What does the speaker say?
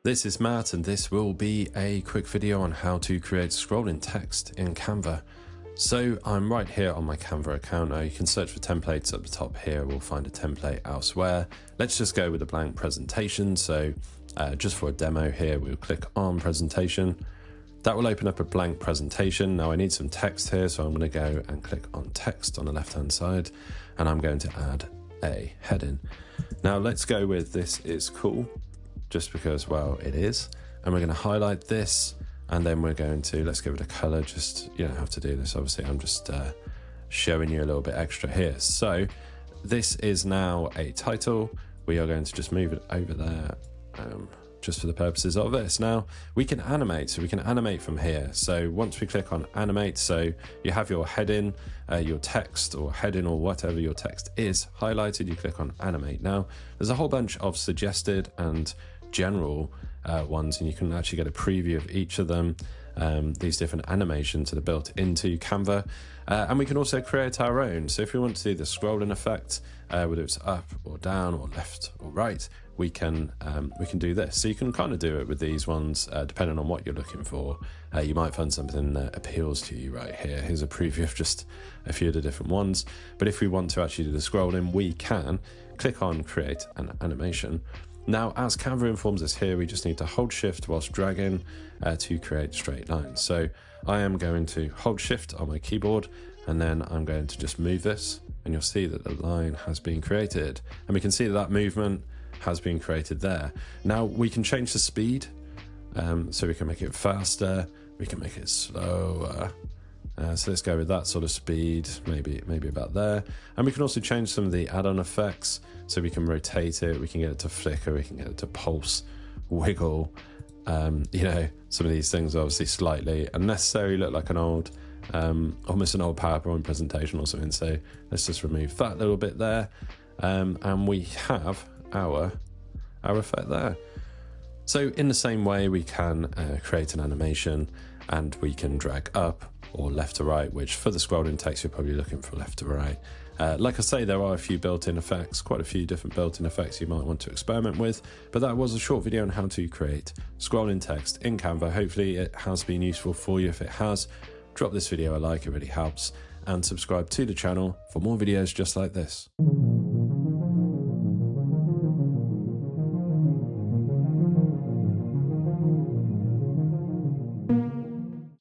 This is Matt, and this will be a quick video on how to create scrolling text in Canva. So I'm right here on my Canva account. Now you can search for templates at the top here. We'll find a template elsewhere. Let's just go with a blank presentation. So just for a demo here, we'll click on presentation. That will open up a blank presentation. Now I need some text here, so I'm going to go and click on text on the left-hand side, and I'm going to add a heading. Now let's go with "this is cool," just because, well, it is. And we're going to highlight this, and then we're going to, let's give it a color. Just, you don't have to do this, obviously. I'm just showing you a little bit extra here. So this is now a title. We are going to just move it over there, just for the purposes of this. Now we can animate, so we can animate from here. So once we click on animate, so you have your heading, your text or heading or whatever your text is highlighted, you click on animate. Now there's a whole bunch of suggested and general ones, and you can actually get a preview of each of them. These different animations that are built into Canva, and we can also create our own. So if we want to do the scrolling effect, whether it's up or down or left or right, we can do this. So you can kind of do it with these ones depending on what you're looking for. You might find something that appeals to you right here. Here's a preview of just a few of the different ones. But if we want to actually do the scrolling, we can click on create an animation. Now, as Canva informs us here, we just need to hold shift whilst dragging to create straight lines. So I am going to hold shift on my keyboard, and then I'm going to just move this, and you'll see that the line has been created. And we can see that that movement has been created there. Now we can change the speed, so we can make it faster, we can make it slower. So let's go with that sort of speed, maybe about there. And we can also change some of the add-on effects. So we can rotate it, we can get it to flicker, we can get it to pulse, wiggle. You know, some of these things obviously slightly unnecessary, look like an old, almost an old PowerPoint presentation or something. So let's just remove that little bit there. And we have our effect there. So in the same way, we can create an animation, and we can drag up or left to right, which for the scrolling text, you're probably looking for left to right. Like I say, there are a few built-in effects, quite a few different built-in effects you might want to experiment with, but that was a short video on how to create scrolling text in Canva. Hopefully it has been useful for you. If it has, drop this video a like, it really helps, and subscribe to the channel for more videos just like this.